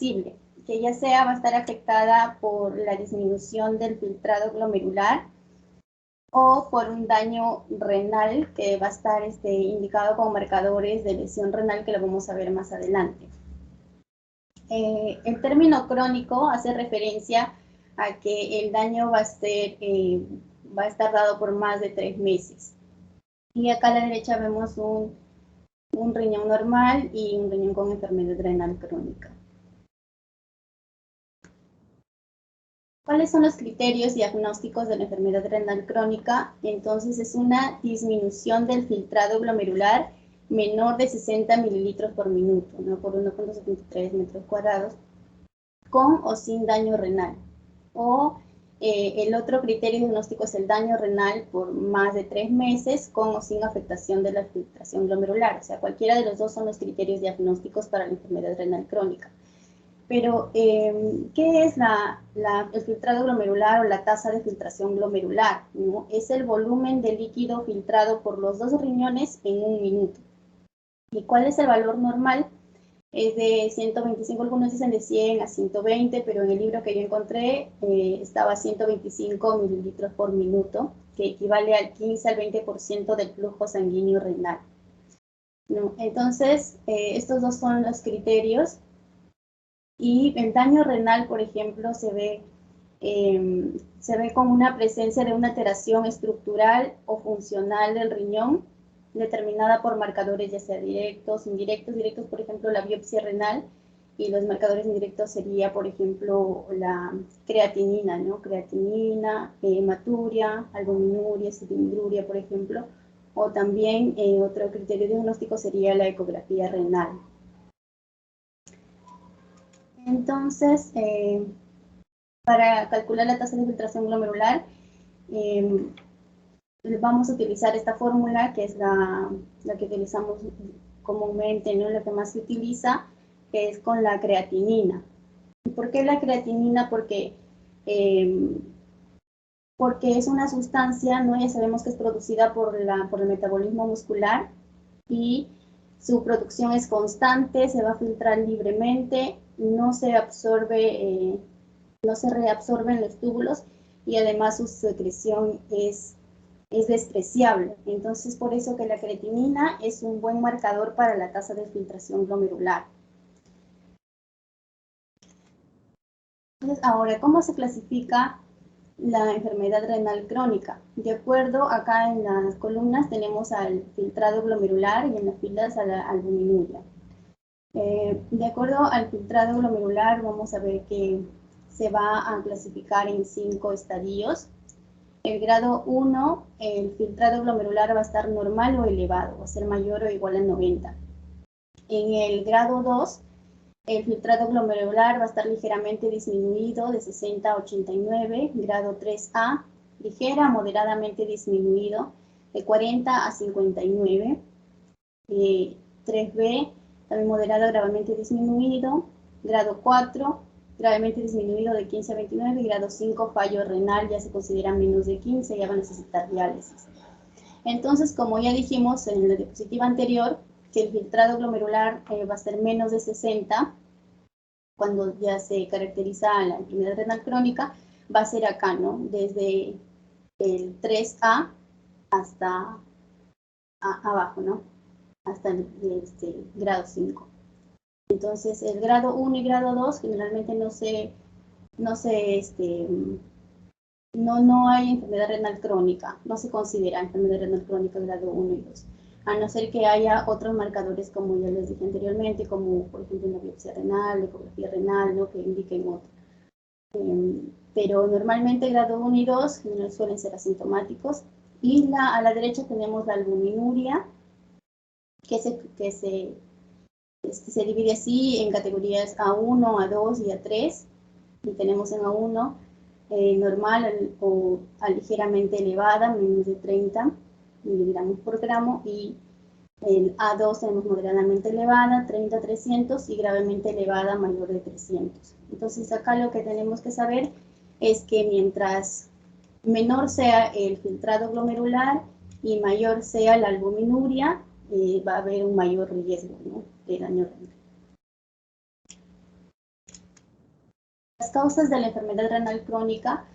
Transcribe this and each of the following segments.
irreversible, que ya sea va a estar afectada por la disminución del filtrado glomerular o por un daño renal que va a estar indicado con marcadores de lesión renal que lo vamos a ver más adelante. El término crónico hace referencia a que el daño va a estar dado por más de 3 meses. Y acá a la derecha vemos un riñón normal y un riñón con enfermedad renal crónica. ¿Cuáles son los criterios diagnósticos de la enfermedad renal crónica? Entonces es una disminución del filtrado glomerular menor de 60 mililitros por minuto, ¿no? Por 1.73 metros cuadrados, con o sin daño renal. O el otro criterio diagnóstico es el daño renal por más de 3 meses, con o sin afectación de la filtración glomerular. O sea, cualquiera de los dos son los criterios diagnósticos para la enfermedad renal crónica. Pero, ¿qué es el filtrado glomerular o la tasa de filtración glomerular? ¿No? Es el volumen de líquido filtrado por los dos riñones en un minuto. ¿Y cuál es el valor normal? Es de 125, algunos dicen de 100 a 120, pero en el libro que yo encontré estaba 125 mililitros por minuto, que equivale al 15 al 20% del flujo sanguíneo renal, ¿no? Entonces, estos dos son los criterios. Y el daño renal, por ejemplo, se ve con una presencia de una alteración estructural o funcional del riñón, determinada por marcadores ya sea directos, indirectos. Directos, por ejemplo, la biopsia renal, y los marcadores indirectos sería, por ejemplo, la creatinina, ¿no? Creatinina, hematuria, albuminuria, citinidruria, por ejemplo. O también otro criterio diagnóstico sería la ecografía renal. Entonces, para calcular la tasa de filtración glomerular, vamos a utilizar esta fórmula, que es la que utilizamos comúnmente, ¿no? La que más se utiliza, que es con la creatinina. ¿Por qué la creatinina? Porque es una sustancia, ¿no? Ya sabemos que es producida por el metabolismo muscular, y su producción es constante, se va a filtrar libremente, no se absorbe, no se reabsorbe en los túbulos, y además su secreción es despreciable. Entonces, por eso que la creatinina es un buen marcador para la tasa de filtración glomerular. Entonces, ahora, ¿cómo se clasifica la enfermedad renal crónica? De acuerdo, acá en las columnas tenemos al filtrado glomerular y en las filas a la albuminuria. De acuerdo al filtrado glomerular, vamos a ver que se va a clasificar en 5 estadios. El grado 1, el filtrado glomerular va a estar normal o elevado, va a ser mayor o igual a 90. En el grado 2, el filtrado glomerular va a estar ligeramente disminuido, de 60 a 89. Grado 3A, ligera a moderadamente disminuido, de 40 a 59. 3B, también moderado a gravemente disminuido. Grado 4, gravemente disminuido, de 15 a 29. Y grado 5, fallo renal, ya se considera menos de 15, ya va a necesitar diálisis. Entonces, como ya dijimos en la diapositiva anterior, que el filtrado glomerular va a ser menos de 60, cuando ya se caracteriza la enfermedad renal crónica, va a ser acá, ¿no? Desde el 3A hasta abajo, ¿no? Hasta el grado 5. Entonces, el grado 1 y grado 2 generalmente no hay enfermedad renal crónica, no se considera enfermedad renal crónica grado 1 y 2, a no ser que haya otros marcadores, como ya les dije anteriormente, como por ejemplo una biopsia renal, ecografía renal, ¿no? Que indiquen otro. Pero normalmente grado 1 y 2 suelen ser asintomáticos. Y a la derecha tenemos la albuminuria, que se divide así en categorías A1, A2 y A3. Y tenemos en A1 normal o ligeramente elevada, menos de 30 miligramos por gramo, y en A2 tenemos moderadamente elevada, 30 a 300, y gravemente elevada, mayor de 300. Entonces acá lo que tenemos que saber es que mientras menor sea el filtrado glomerular y mayor sea la albuminuria, va a haber un mayor riesgo, ¿no?, de daño renal. Las causas de la enfermedad renal crónica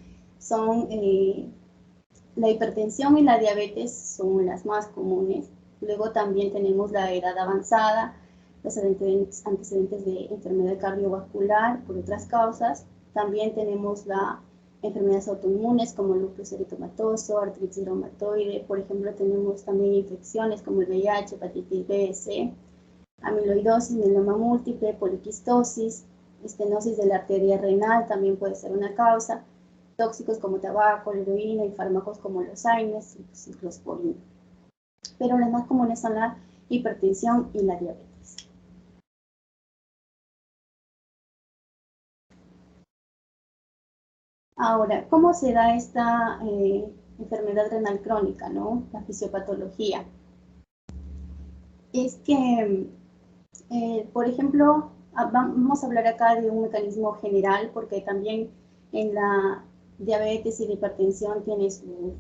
son la hipertensión y la diabetes, son las más comunes. Luego también tenemos la edad avanzada, los antecedentes de enfermedad cardiovascular por otras causas. También tenemos las enfermedades autoinmunes como el lupus eritematoso, artritis reumatoide. Por ejemplo, tenemos también infecciones como el VIH, hepatitis B, C, amiloidosis, mieloma múltiple, poliquistosis, estenosis de la arteria renal también puede ser una causa, tóxicos como tabaco, la heroína y fármacos como los AINES y ciclosporina. Pero las más comunes son la hipertensión y la diabetes. Ahora, ¿cómo se da esta enfermedad renal crónica, ¿no? La fisiopatología. Es que, por ejemplo, vamos a hablar acá de un mecanismo general, porque también en la diabetes y la hipertensión tiene sus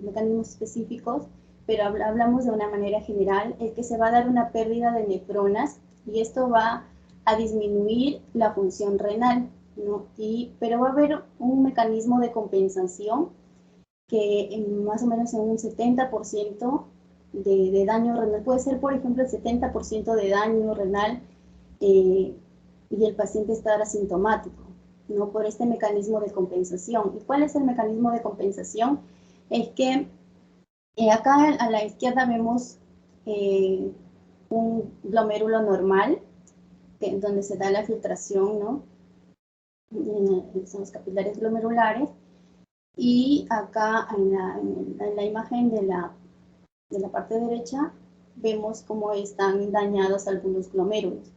mecanismos específicos, pero hablamos de una manera general, es que se va a dar una pérdida de nefronas y esto va a disminuir la función renal, ¿no? Pero va a haber un mecanismo de compensación que más o menos en un 70% de daño renal, puede ser por ejemplo el 70% de daño renal y el paciente estar asintomático, ¿no? Por este mecanismo de compensación. ¿Y cuál es el mecanismo de compensación? Es que acá a la izquierda vemos un glomérulo normal, donde se da la filtración, ¿no? Son los capilares glomerulares. Y acá en la imagen de la parte derecha vemos cómo están dañados algunos glomérulos.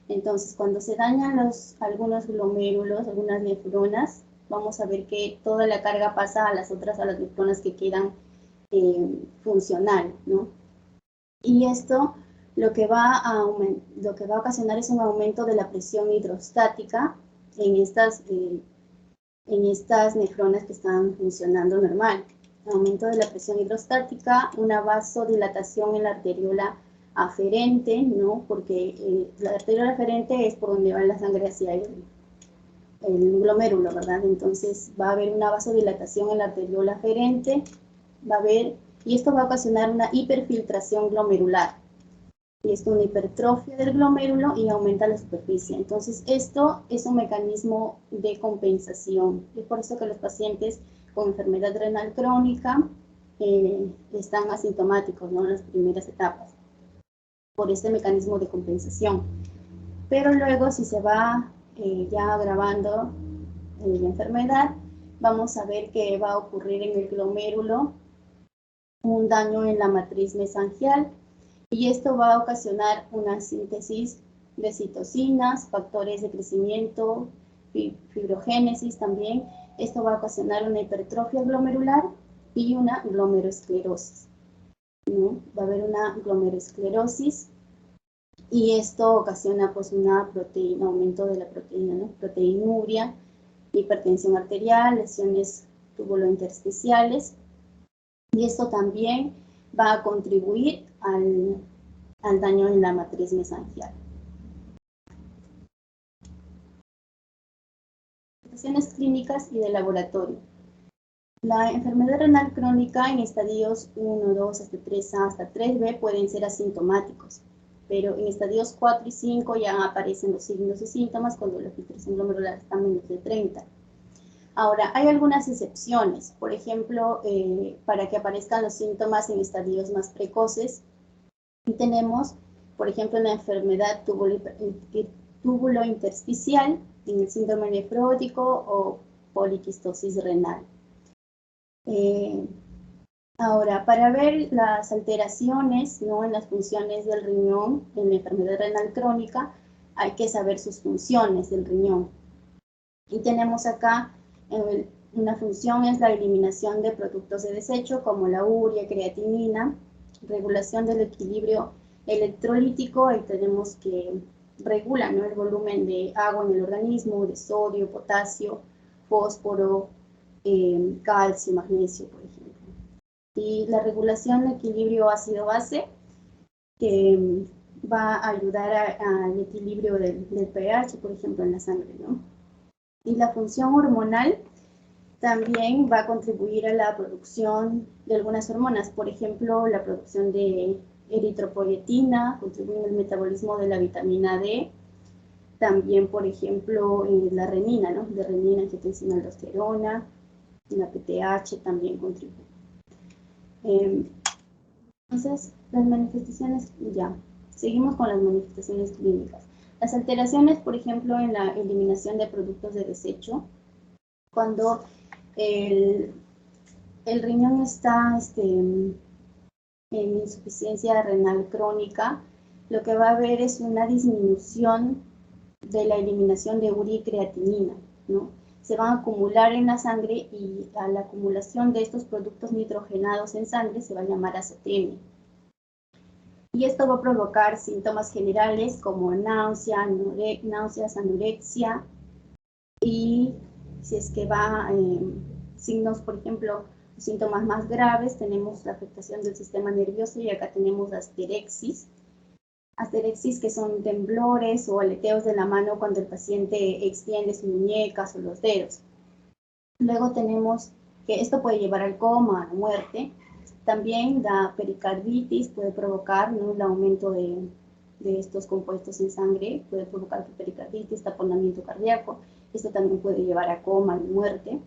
Entonces, cuando se dañan algunos glomérulos, algunas nefronas, vamos a ver que toda la carga pasa a las nefronas que quedan funcional, ¿no? Y esto lo que va a ocasionar es un aumento de la presión hidrostática en estas nefronas que están funcionando normal. Aumento de la presión hidrostática, una vasodilatación en la arteriola aferente, ¿no? Porque la arteriola aferente es por donde va la sangre hacia el glomérulo, ¿verdad? Entonces va a haber una vasodilatación en la arteriola aferente, y esto va a ocasionar una hiperfiltración glomerular. Y esto es una hipertrofia del glomérulo y aumenta la superficie. Entonces, esto es un mecanismo de compensación. Es por eso que los pacientes con enfermedad renal crónica están asintomáticos, ¿no? En las primeras etapas, por este mecanismo de compensación. Pero luego, si se va ya agravando la enfermedad, vamos a ver que va a ocurrir en el glomérulo un daño en la matriz mesangial, y esto va a ocasionar una síntesis de citocinas, factores de crecimiento, fibrogénesis también. Esto va a ocasionar una hipertrofia glomerular y una glomerulosclerosis, ¿no? Va a haber una glomerulosclerosis y esto ocasiona pues un aumento de la proteína, ¿no? Proteinuria, hipertensión arterial, lesiones tubulointersticiales, y esto también va a contribuir al daño en la matriz mesangial. Manifestaciones clínicas y de laboratorio. La enfermedad renal crónica en estadios 1, 2, hasta 3A, hasta 3B pueden ser asintomáticos, pero en estadios 4 y 5 ya aparecen los signos y síntomas cuando la filtración glomerular está menos de 30. Ahora, hay algunas excepciones, por ejemplo, para que aparezcan los síntomas en estadios más precoces. Y tenemos, por ejemplo, la enfermedad tubulointersticial, en el síndrome nefrótico o poliquistosis renal. Ahora, para ver las alteraciones, ¿no?, en las funciones del riñón en la enfermedad renal crónica, hay que saber sus funciones del riñón. Y tenemos acá una función, es la eliminación de productos de desecho como la urea, creatinina, regulación del equilibrio electrolítico, ahí tenemos que regula, ¿no?, el volumen de agua en el organismo, de sodio, potasio, fósforo, calcio, magnesio, por ejemplo. Y la regulación de equilibrio ácido-base, que va a ayudar al equilibrio del pH, por ejemplo, en la sangre, ¿no? Y la función hormonal también va a contribuir a la producción de algunas hormonas, por ejemplo, la producción de eritropoyetina, contribuye al metabolismo de la vitamina D, también, por ejemplo, la renina, ¿no? De renina, angiotensina, aldosterona, la PTH también contribuye. Entonces, las manifestaciones, ya, seguimos con las manifestaciones clínicas. Las alteraciones, por ejemplo, en la eliminación de productos de desecho, cuando el riñón está en insuficiencia renal crónica, lo que va a haber es una disminución de la eliminación de urea y creatinina, ¿no? Se van a acumular en la sangre y a la acumulación de estos productos nitrogenados en sangre se va a llamar azotemia. Y esto va a provocar síntomas generales como náuseas, anorexia, y si es que va signos, por ejemplo, síntomas más graves, tenemos la afectación del sistema nervioso y acá tenemos asterexis. Asterexis, que son temblores o aleteos de la mano cuando el paciente extiende sus muñecas o los dedos. Luego tenemos que esto puede llevar al coma, a la muerte. También la pericarditis puede provocar, ¿no?, el aumento de estos compuestos en sangre, puede provocar pericarditis, taponamiento cardíaco. Esto también puede llevar a coma y muerte.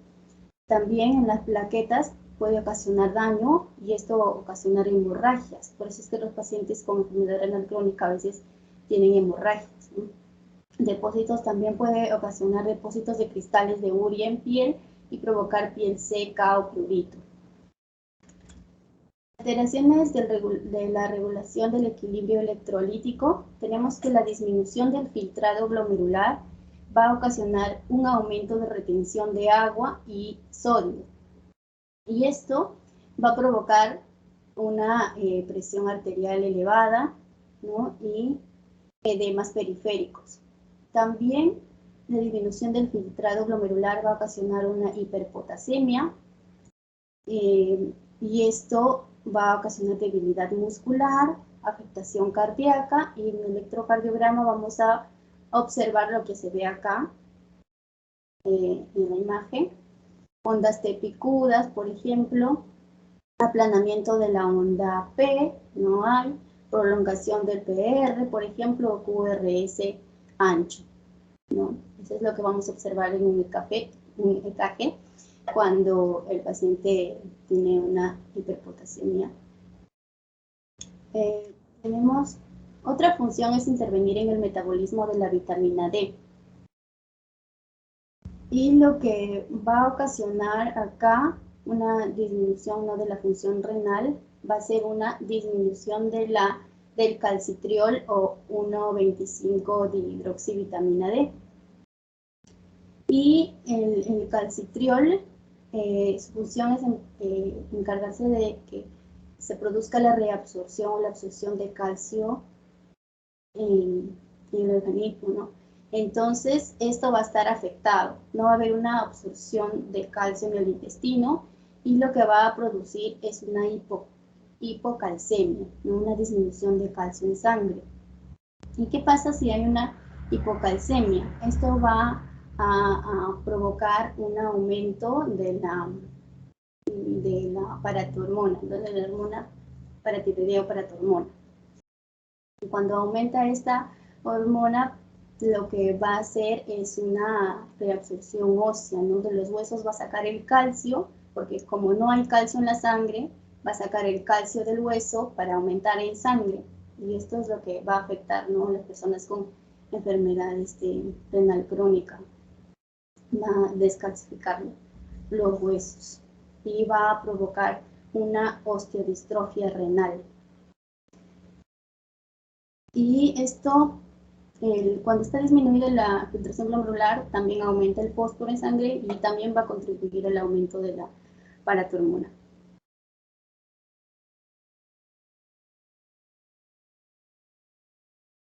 También en las plaquetas puede ocasionar daño y esto va a ocasionar hemorragias. Por eso es que los pacientes con enfermedad renal crónica a veces tienen hemorragias, ¿no? Depósitos también puede ocasionar depósitos de cristales de urea en piel y provocar piel seca o prurito. Alteraciones de la regulación del equilibrio electrolítico. Tenemos que la disminución del filtrado glomerular va a ocasionar un aumento de retención de agua y sodio. Y esto va a provocar una presión arterial elevada, ¿no?, y edemas periféricos. También la disminución del filtrado glomerular va a ocasionar una hiperpotasemia, y esto va a ocasionar debilidad muscular, afectación cardíaca, y en el electrocardiograma vamos a observar lo que se ve acá en la imagen. Ondas T picudas, por ejemplo, aplanamiento de la onda P, no hay, prolongación del PR, por ejemplo, o QRS ancho, ¿no? Eso es lo que vamos a observar en un EKG cuando el paciente tiene una hiperpotasemia. Tenemos otra función, es intervenir en el metabolismo de la vitamina D. Y lo que va a ocasionar acá una disminución, ¿no?, de la función renal, va a ser una disminución del calcitriol o 1,25-dihidroxivitamina D. Y el calcitriol, su función es encargarse de que se produzca la reabsorción o la absorción de calcio en el organismo, ¿no? Entonces, esto va a estar afectado, no va a haber una absorción de calcio en el intestino y lo que va a producir es una hipocalcemia, ¿no?, una disminución de calcio en sangre. ¿Y qué pasa si hay una hipocalcemia? Esto va a provocar un aumento de la paratormona, de la hormona paratiroidea o paratormona. Y cuando aumenta esta hormona, lo que va a hacer es una reabsorción ósea, ¿no? De los huesos va a sacar el calcio, porque como no hay calcio en la sangre, va a sacar el calcio del hueso para aumentar en sangre. Y esto es lo que va a afectar, ¿no?, a las personas con enfermedad renal crónica. Va a descalcificar los huesos y va a provocar una osteodistrofia renal. Y esto, cuando está disminuida la filtración glomerular, también aumenta el fósforo en sangre y también va a contribuir al aumento de la paratormona.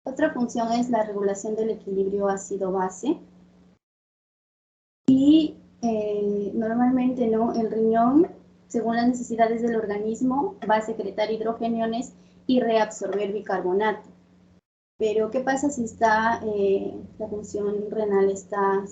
Otra función es la regulación del equilibrio ácido-base. Y normalmente, ¿no?, el riñón, según las necesidades del organismo, va a secretar hidrogeniones y reabsorber bicarbonato. Pero, ¿qué pasa si la función renal está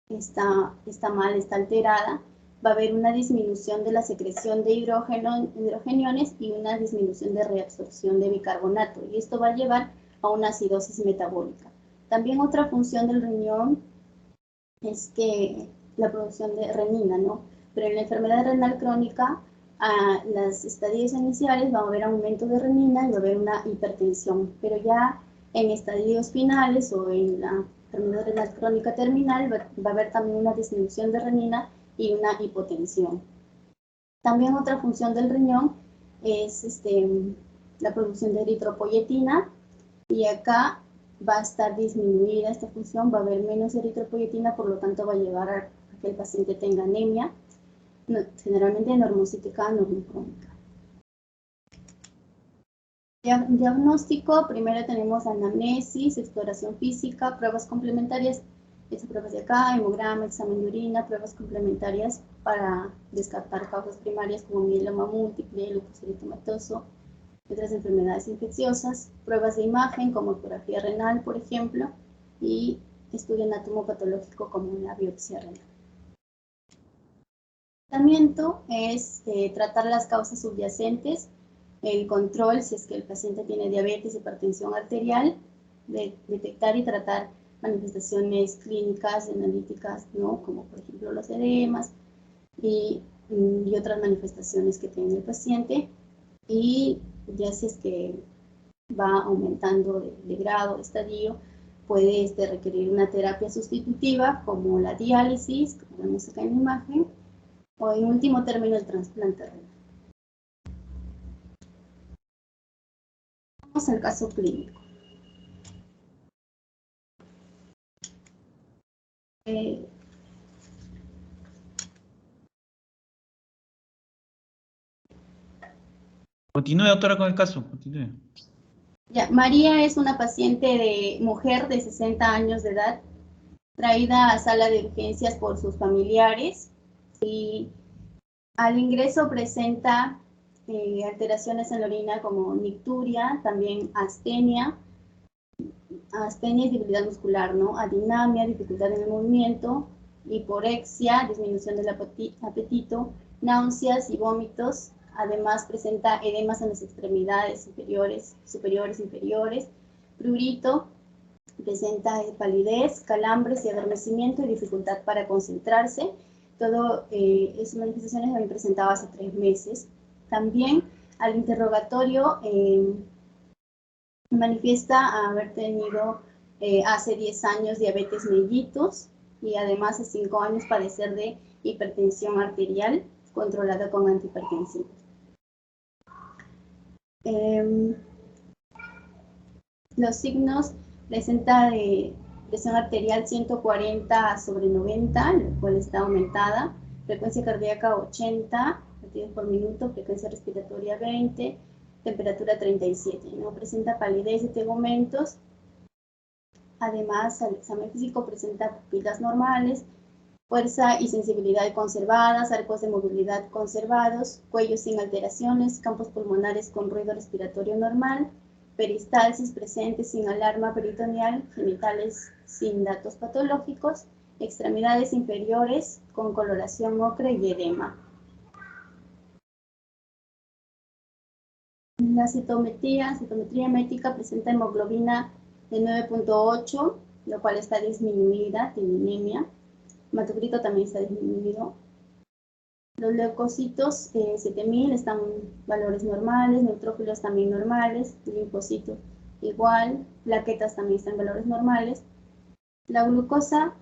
está mal, está alterada, va a haber una disminución de la secreción de hidrogeniones y una disminución de reabsorción de bicarbonato, y esto va a llevar a una acidosis metabólica. También otra función del riñón es que la producción de renina, ¿no? Pero en la enfermedad renal crónica, a las estadios iniciales va a haber aumento de renina y va a haber una hipertensión, pero ya en estadios finales o en la enfermedad renal crónica terminal va a haber también una disminución de renina y una hipotensión. También otra función del riñón es la producción de eritropoyetina, y acá va a estar disminuida esta función, va a haber menos eritropoyetina, por lo tanto va a llevar a que el paciente tenga anemia, generalmente normocítica normocrónica. Diagnóstico: primero tenemos anamnesis, exploración física, pruebas complementarias, estas pruebas de acá, hemograma, examen de orina, pruebas complementarias para descartar causas primarias como mieloma múltiple, lupus eritematoso, otras enfermedades infecciosas, pruebas de imagen como ecografía renal, por ejemplo, y estudio anatomopatológico como una biopsia renal. El tratamiento es tratar las causas subyacentes, el control si es que el paciente tiene diabetes, hipertensión arterial, detectar y tratar manifestaciones clínicas, analíticas, ¿no? Como por ejemplo los edemas y otras manifestaciones que tiene el paciente, y ya si es que va aumentando de grado, de estadio, puede requerir una terapia sustitutiva como la diálisis, como vemos acá en la imagen, o en último término el trasplante renal. Vamos al caso clínico. Continúe, doctora, con el caso. Continúe. Ya, María es una paciente de mujer de 60 años de edad, traída a sala de urgencias por sus familiares, y al ingreso presenta alteraciones en la orina como nicturia, también astenia y debilidad muscular, ¿no? Adinamia, dificultad en el movimiento, hiporexia, disminución del apetito, náuseas y vómitos. Además presenta edemas en las extremidades superiores, inferiores, prurito, presenta palidez, calambres y adormecimiento y dificultad para concentrarse. Todo esas manifestaciones habían presentado hace 3 meses. También al interrogatorio manifiesta haber tenido hace 10 años diabetes mellitus y además hace 5 años padecer de hipertensión arterial controlada con antihipertensivos. Los signos: presenta de presión arterial 140/90, la cual está aumentada, frecuencia cardíaca 80 latidos por minuto, frecuencia respiratoria 20, temperatura 37, ¿no? Presenta palidez y tegumentos. Además, al examen físico presenta pupilas normales, fuerza y sensibilidad conservadas, arcos de movilidad conservados, cuello sin alteraciones, campos pulmonares con ruido respiratorio normal, peristalsis presente sin alarma peritoneal, genitales sin datos patológicos, extremidades inferiores con coloración ocre y edema. La citometría hemática presenta hemoglobina de 9.8, lo cual está disminuida, tiene anemia. Hematocrito también está disminuido. Los leucocitos 7000 están en valores normales, neutrófilos también normales, linfocitos igual, plaquetas también están en valores normales. La glucosa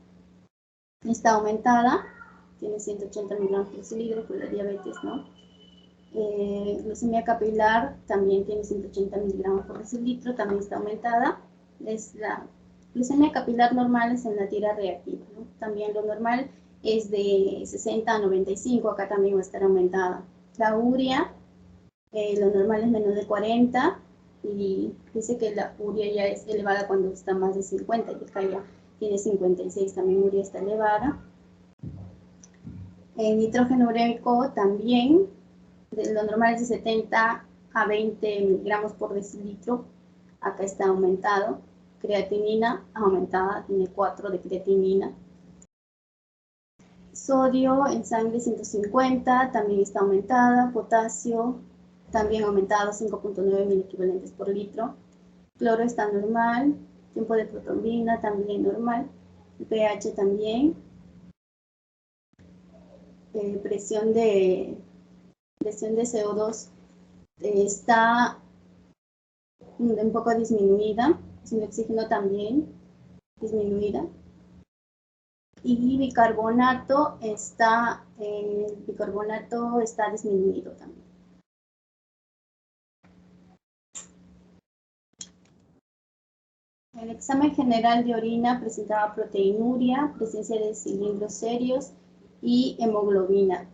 está aumentada, tiene 180 miligramos por decilitro por la diabetes, ¿no? Glucemia capilar también tiene 180 miligramos por decilitro, también está aumentada. Es la glucemia capilar normal es en la tira reactiva, ¿no? También lo normal es de 60 a 95, acá también va a estar aumentada. La urea, lo normal es menos de 40, y dice que la urea ya es elevada cuando está más de 50, y acá ya tiene 56, también urea está elevada. El nitrógeno ureico también, lo normal es de 70 a 20 miligramos por decilitro, acá está aumentado. Creatinina aumentada, tiene 4 de creatinina. Sodio en sangre 150, también está aumentada. Potasio también aumentado, 5.9 miliequivalentes por litro. Cloro está normal. Tiempo de protrombina también normal. El pH también. Presión de CO2 está un poco disminuida. Presión de oxígeno también disminuida. Y bicarbonato está disminuido también. El examen general de orina presentaba proteinuria, presencia de cilindros serios y hemoglobina,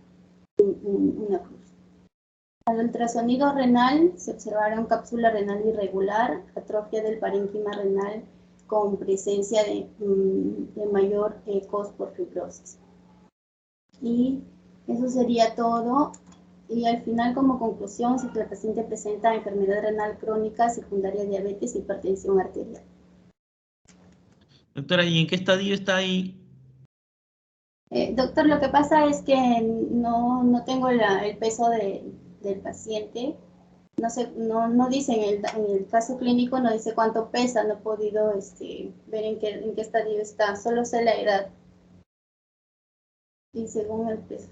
una cruz. Al ultrasonido renal se observaron cápsula renal irregular, atrofia del parénquima renal con presencia de mayor cos por fibrosis. Y eso sería todo. Y al final, como conclusión, si el paciente presenta enfermedad renal crónica, secundaria diabetes, hipertensión arterial. Doctora, ¿y en qué estadio está ahí? Doctor, lo que pasa es que no tengo el peso del paciente. No sé, no dice en el caso clínico, no dice cuánto pesa, no he podido ver en qué estadio está, solo sé la edad. Y según el peso.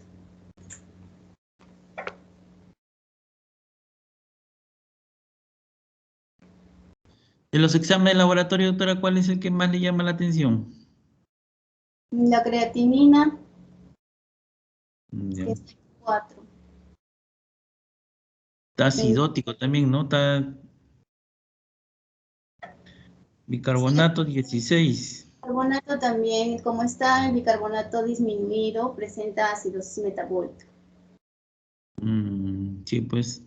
De los exámenes de laboratorio, doctora, ¿cuál es el que más le llama la atención? La creatinina Ya. es 4. Está acidótico también, ¿no? Está Sí, el bicarbonato 16. bicarbonato también, como está el bicarbonato disminuido, presenta acidosis metabólica. Sí, pues.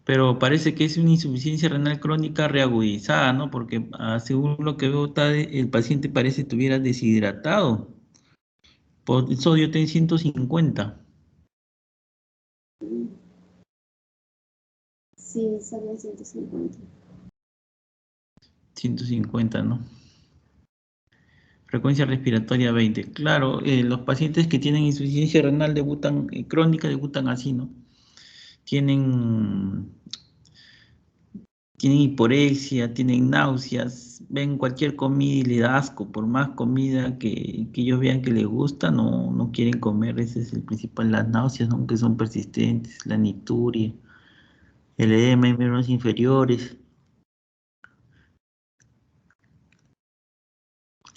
Pero parece que es una insuficiencia renal crónica reagudizada, ¿no? Porque según lo que veo, el paciente parece que estuviera deshidratado. El sodio está en 150. Sí, salió 150. 150, ¿no? Frecuencia respiratoria 20. Claro, los pacientes que tienen insuficiencia renal debutan, crónica debutan así, ¿no? Tienen, tienen hiporexia, tienen náuseas, ven cualquier comida y le da asco, por más comida que ellos vean que les gusta, no quieren comer, ese es el principal, las náuseas, ¿no? Que son persistentes, la nicturia, el edema en miembros inferiores,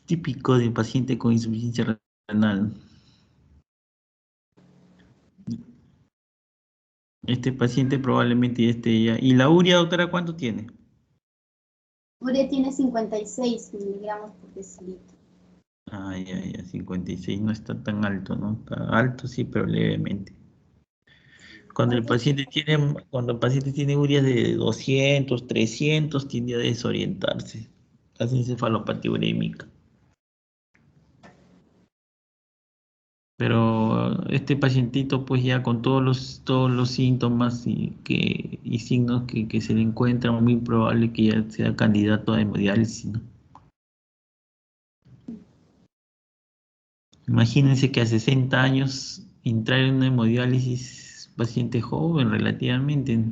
típico de paciente con insuficiencia renal. Este paciente probablemente ya esté ya. ¿Y la urea, doctora, cuánto tiene? Urea tiene 56 miligramos por decilitro. Ya, 56 no está tan alto, ¿no? Está alto sí, pero levemente. Cuando el paciente tiene urias de 200, 300, tiende a desorientarse. Hace encefalopatía urémica. Pero este pacientito, pues ya con todos los síntomas y signos que se le encuentran, muy probable que ya sea candidato a hemodiálisis, ¿no? Imagínense que a 60 años entrar en una hemodiálisis, paciente joven relativamente.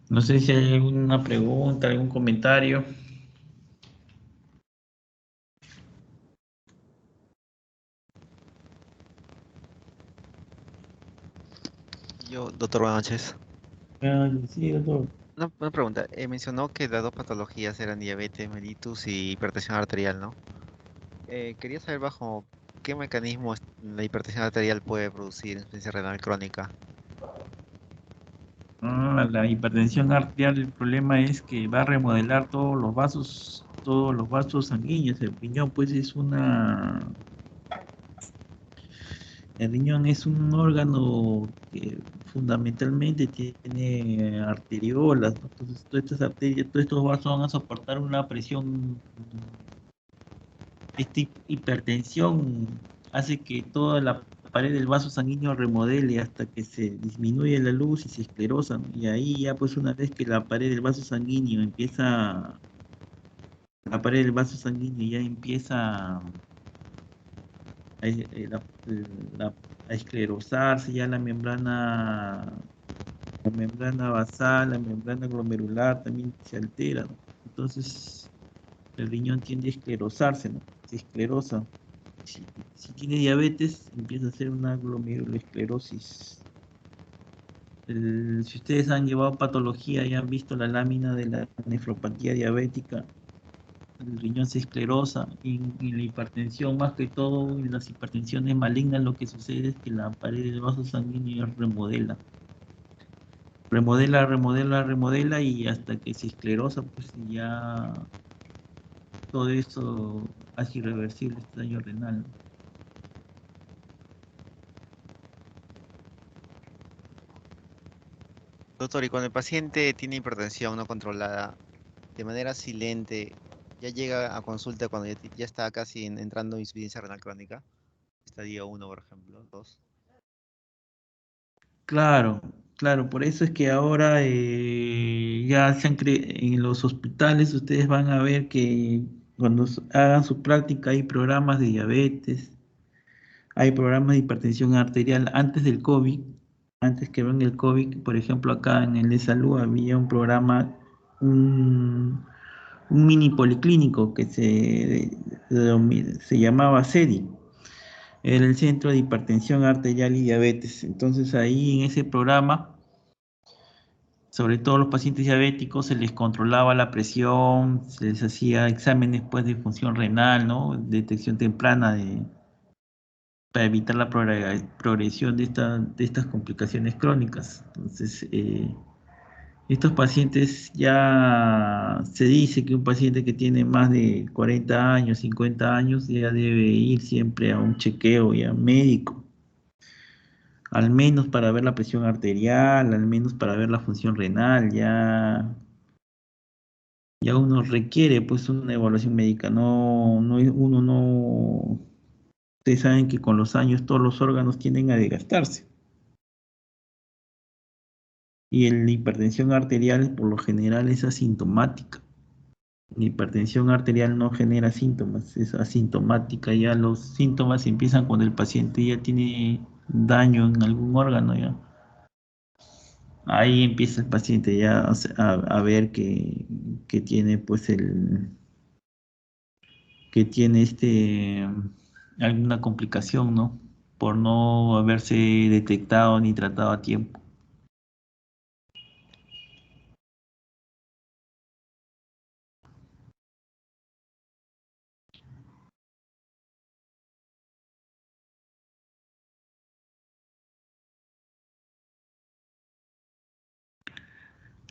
No sé si hay alguna pregunta, algún comentario. Yo, doctor, buenas noches. Sí, doctor. Una pregunta. Mencionó que las dos patologías eran diabetes mellitus y hipertensión arterial, ¿no? Quería saber bajo qué mecanismo la hipertensión arterial puede producir insuficiencia renal crónica. La hipertensión arterial, el problema es que va a remodelar todos los vasos sanguíneos. El riñón, pues, el riñón es un órgano que fundamentalmente tiene arteriolas, ¿no? Entonces, todas estas arterias, todos estos vasos van a soportar una presión. Esta hipertensión hace que toda pared del vaso sanguíneo remodele hasta que se disminuye la luz y se esclerosa, ¿no? Y ahí ya pues una vez que la pared del vaso sanguíneo empieza, la pared del vaso sanguíneo ya empieza la- a esclerosarse, ya la membrana basal, la membrana glomerular también se altera, ¿no? Entonces el riñón tiende a esclerosarse, ¿no? Se esclerosa. Si, si tiene diabetes, empieza a hacer una glomerulosclerosis. Si ustedes han llevado patología y han visto la lámina de la nefropatía diabética, el riñón se esclerosa y la hipertensión, más que todo, en las hipertensiones malignas, lo que sucede es que la pared del vaso sanguíneo remodela. Remodela y hasta que se esclerosa, pues ya todo eso hace irreversible este daño renal. Doctor, y cuando el paciente tiene hipertensión no controlada, de manera silente, ya llega a consulta cuando ya está casi entrando en insuficiencia renal crónica, estadio 1, por ejemplo, 2. Claro, claro, por eso es que ahora ya en los hospitales ustedes van a ver que cuando hagan su práctica hay programas de diabetes, hay programas de hipertensión arterial antes del COVID, antes que venga el COVID, por ejemplo acá en el de salud había un programa, un, un mini policlínico que se llamaba CEDI. Era el Centro de Hipertensión Arterial y Diabetes. Entonces ahí en ese programa, sobre todo los pacientes diabéticos, se les controlaba la presión, se les hacía exámenes pues, de función renal, ¿no? Detección temprana para evitar la progresión de estas complicaciones crónicas. Entonces, estos pacientes ya se dice que un paciente que tiene más de 40 años, 50 años, ya debe ir siempre a un chequeo ya médico, al menos para ver la presión arterial, al menos para ver la función renal, ya uno requiere pues una evaluación médica, uno no, ustedes saben que con los años todos los órganos tienden a desgastarse y la hipertensión arterial por lo general es asintomática. La hipertensión arterial no genera síntomas, es asintomática, ya los síntomas empiezan cuando el paciente ya tiene daño en algún órgano ya. Ahí empieza el paciente ya a ver que tiene pues que tiene alguna complicación, ¿no? Por no haberse detectado ni tratado a tiempo.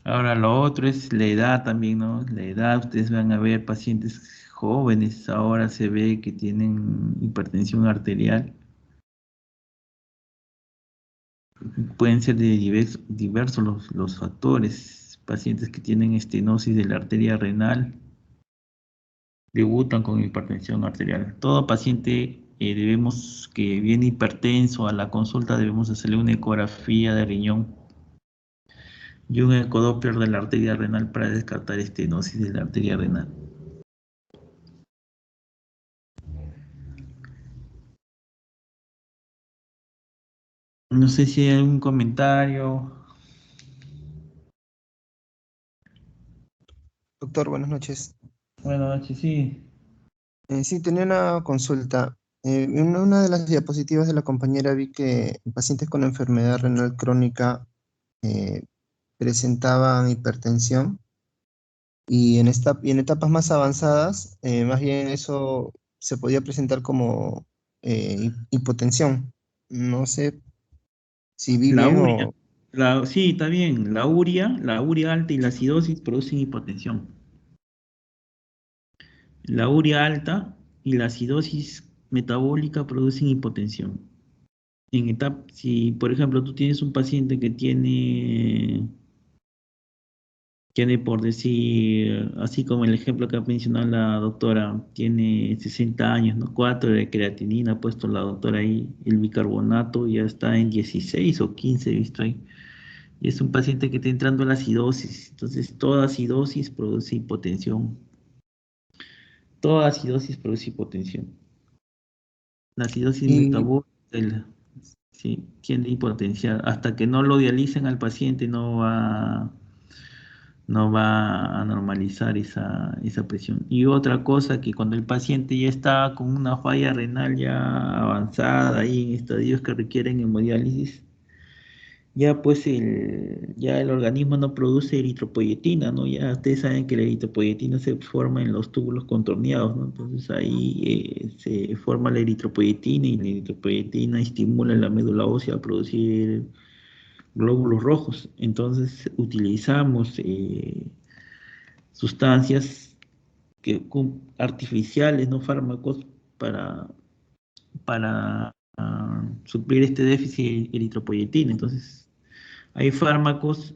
Ahora lo otro es la edad también, ¿no? La edad, ustedes van a ver pacientes jóvenes, ahora se ve que tienen hipertensión arterial. Pueden ser de diversos los factores. Pacientes que tienen estenosis de la arteria renal debutan con hipertensión arterial. Todo paciente debemos que viene hipertenso a la consulta debemos hacerle una ecografía de riñón y un ecodoppler de la arteria renal para descartar estenosis de la arteria renal. No sé si hay algún comentario. Doctor, buenas noches. Buenas noches, sí. Sí, tenía una consulta. En una de las diapositivas de la compañera vi que pacientes con enfermedad renal crónica eh, presentaban hipertensión y en etapas más avanzadas, más bien eso se podía presentar como hipotensión. No sé si vi La bien urea, o... sí, está bien. La urea alta y la acidosis producen hipotensión. La urea alta y la acidosis metabólica producen hipotensión. Si, por ejemplo, tú tienes un paciente que tiene Tiene, por decir, así como el ejemplo que ha mencionado la doctora, tiene 60 años, ¿no? 4 de creatinina, ha puesto la doctora ahí, el bicarbonato ya está en 16 o 15, he visto ahí. Y es un paciente que está entrando en la acidosis, entonces toda acidosis produce hipotensión. Toda acidosis produce hipotensión. La acidosis Y, metabólica, sí, tiende a hipotenciar. Hasta que no lo dialicen al paciente, no va a normalizar esa presión. Y otra cosa, que cuando el paciente ya está con una falla renal ya avanzada, ahí en estadios que requieren hemodiálisis, ya el organismo no produce eritropoyetina, ¿no? Ya ustedes saben que la eritropoyetina se forma en los túbulos contorneados, ¿no? Entonces ahí se forma la eritropoyetina y la eritropoyetina estimula la médula ósea a producir glóbulos rojos. Entonces utilizamos sustancias artificiales, no fármacos, para suplir este déficit de eritropoyetina. Entonces, hay fármacos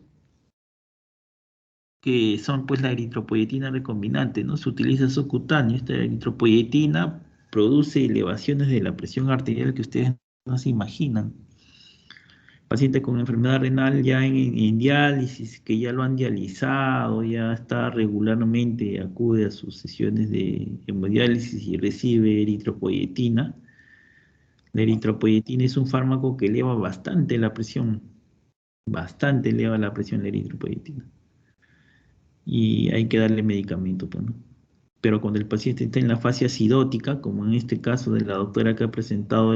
que son pues la eritropoyetina recombinante, ¿no? Se utiliza subcutáneo. Esta eritropoyetina produce elevaciones de la presión arterial que ustedes no se imaginan. Paciente con enfermedad renal ya en diálisis, que ya lo han dializado, ya está regularmente, acude a sus sesiones de hemodiálisis y recibe eritropoyetina. La eritropoyetina es un fármaco que eleva bastante eleva la presión la eritropoyetina. Y hay que darle medicamento, pues, ¿no? Pero cuando el paciente está en la fase acidótica, como en este caso de la doctora que ha presentado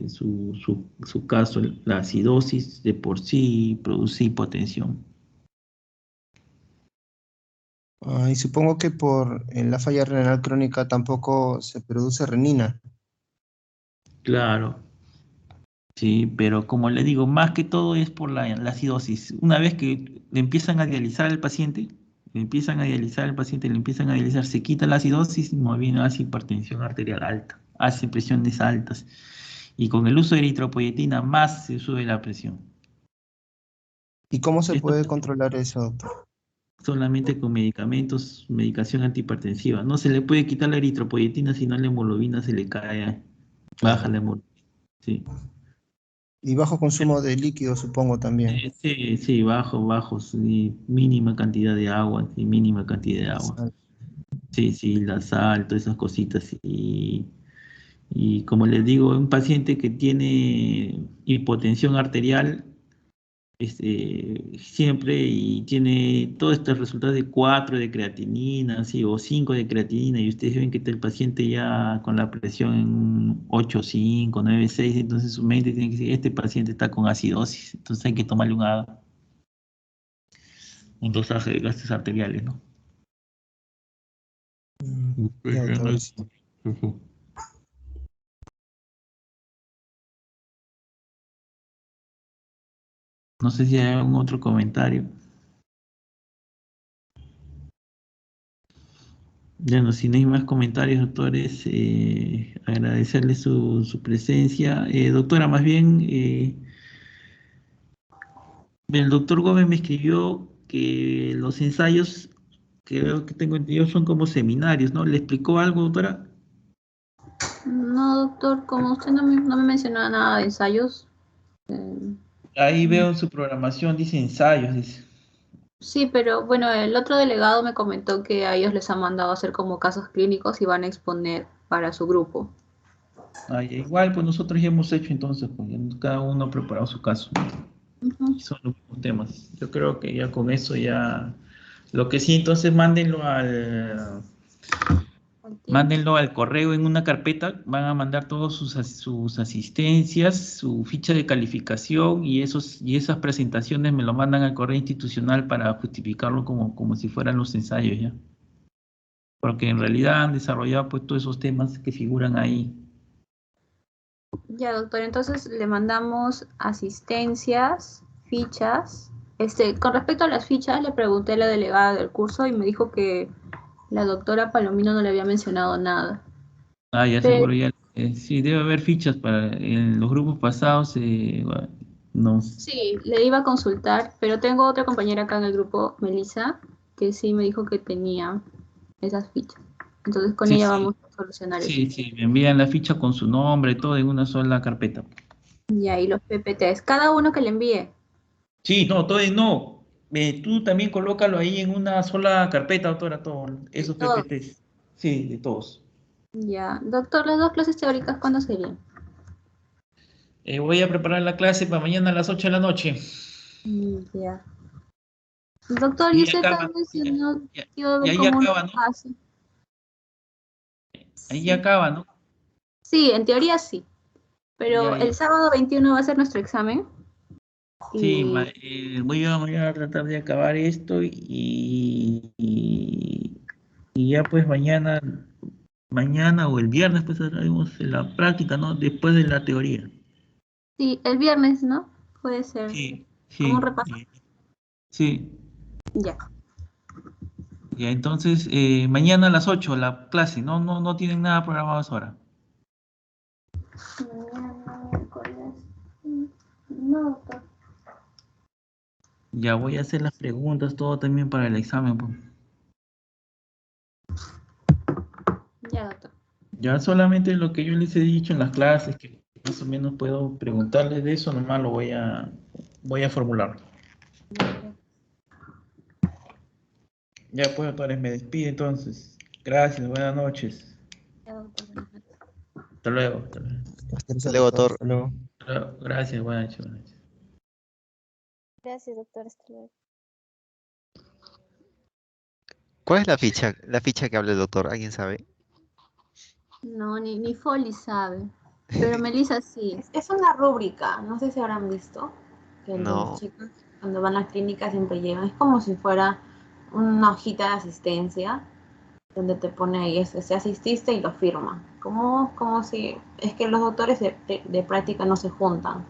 su caso, la acidosis de por sí produce hipotensión. y supongo que por la falla renal crónica tampoco se produce renina. Claro, sí, pero como le digo, más que todo es por la acidosis. Una vez que le empiezan a dializar al paciente, se quita la acidosis y más bien hace hipertensión arterial alta, hace presiones altas. Y con el uso de eritropoyetina más se sube la presión. ¿Y cómo se Esto puede controlar eso, doctor? solamente con medicamentos, medicación antihipertensiva. No se le puede quitar la eritropoyetina, si no la hemoglobina se le cae, baja Claro. la hemoglobina. Sí. Y bajo consumo de líquido, supongo también. Sí, sí, bajo, sí, mínima cantidad de agua, sí, mínima cantidad de agua. Sí, sí, la sal, todas esas cositas. Y como les digo, un paciente que tiene hipotensión arterial, siempre y tiene todos estos resultados de 4 de creatinina, sí, o 5 de creatinina, y ustedes ven que está el paciente ya con la presión en 8,5, 9,6, entonces su mente tiene que decir, este paciente está con acidosis, entonces hay que tomarle un dosaje de gases arteriales, ¿no? Ya, doctor. No sé si hay algún otro comentario. Ya no, si no hay más comentarios, doctores, agradecerle su presencia. Doctora, más bien, el doctor Gómez me escribió que los ensayos, que veo que tengo entendido, son como seminarios, ¿no? ¿Le explicó algo, doctora? No, doctor, como usted no me mencionó nada de ensayos. eh, Ahí veo en su programación, dice ensayos, dice. sí, pero bueno, el otro delegado me comentó que a ellos les han mandado a hacer como casos clínicos y van a exponer para su grupo. Igual, pues nosotros ya hemos hecho entonces, pues, cada uno ha preparado su caso. Ujú. Y son los mismos temas. Yo creo que ya con eso ya... Lo que sí, entonces mándenlo al correo en una carpeta, van a mandar todas sus asistencias, su ficha de calificación y esas presentaciones me lo mandan al correo institucional para justificarlo como si fueran los ensayos ya. Porque en realidad han desarrollado pues todos esos temas que figuran ahí. Ya, doctor, entonces le mandamos asistencias, fichas. Con respecto a las fichas, le pregunté a la delegada del curso y me dijo que la doctora Palomino no le había mencionado nada. Ya Pero seguro ya. Sí, debe haber fichas en los grupos pasados. No. Sí, le iba a consultar, pero tengo otra compañera acá en el grupo, Melissa, que sí me dijo que tenía esas fichas. Entonces con Sí, ella sí. vamos a solucionar eso. Sí, sí, me envían la ficha con su nombre, todo en una sola carpeta. Y ahí los PPTs, cada uno que le envíe. Sí, no, todo no. Tú también colócalo ahí en una sola carpeta, doctora, todo, De esos todo. PPTs. Sí, de todos. Ya. Doctor, las 2 clases teóricas, ¿cuándo serían? Voy a preparar la clase para mañana a las 8 de la noche. Ya. Doctor, y Y usted acaba, también ya, mencionó ya, que iba a y ver ahí cómo lo acaba, ¿no? hace. Ahí Sí. acaba, ¿no? Sí, en teoría sí. Pero Ya, el sábado 21 va a ser nuestro examen. sí, Y voy a tratar de acabar esto y ya pues mañana o el viernes pues haremos la práctica, ¿no? Después de la teoría. sí, el viernes, ¿no? Puede ser. Sí, Como un sí, repaso. sí. Ya. Ya, entonces, mañana a las 8 la clase, no tienen nada programado a esa hora. Mañana, miércoles. No, doctor. Ya voy a hacer las preguntas, todo también para el examen, pues. Ya, doctor. Ya solamente lo que yo les he dicho en las clases, que más o menos puedo preguntarles de eso, nomás lo voy a formular. Ya pues, doctores, me despido entonces. Gracias, buenas noches. Ya, doctor. Buenas noches. Hasta luego. Hasta luego. Gracias, Luego, doctor. doctor. Hasta luego. Gracias, buenas noches. Buenas noches. Gracias, doctor. Hasta luego. ¿Cuál es la ficha que habla el doctor? ¿Alguien sabe? No, ni Foley sabe. Pero Melissa sí. Es una rúbrica, no sé si habrán visto, que los No. chicos cuando van a clínica siempre llevan, es como si fuera una hojita de asistencia, donde te pone ahí, si asististe y lo firma. Como si, es que los doctores de práctica no se juntan,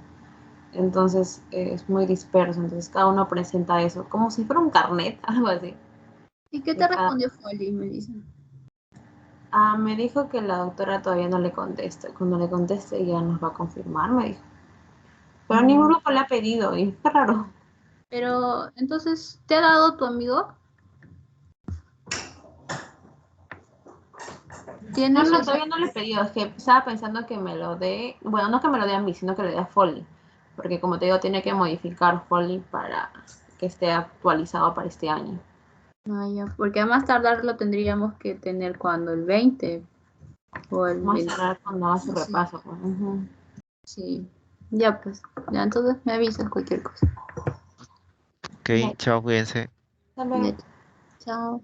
entonces es muy disperso, entonces cada uno presenta eso, como si fuera un carnet, algo así. ¿Y qué De te cada- respondió Foley, Melissa? Me dijo que la doctora todavía no le contesta, cuando le conteste ya nos va a confirmar, me dijo. Pero ningún grupo le ha pedido, y qué raro. Pero, entonces, ¿te ha dado tu amigo? No, ¿Tienes no, sus... todavía no le he pedido, es que estaba pensando que me lo dé, bueno, no que me lo dé a mí, sino que le dé a Foley, porque como te digo, tiene que modificar Foley para que esté actualizado para este año. Ah, ya, porque a más tardar lo tendríamos que tener cuando el 20 o el Vamos a 20. cerrar cuando haga su Sí, repaso, pues. Ujú. sí. Ya, pues. Ya, entonces me avisas cualquier cosa. Ok, Ya, chao, cuídense. hasta Ya, luego. chao.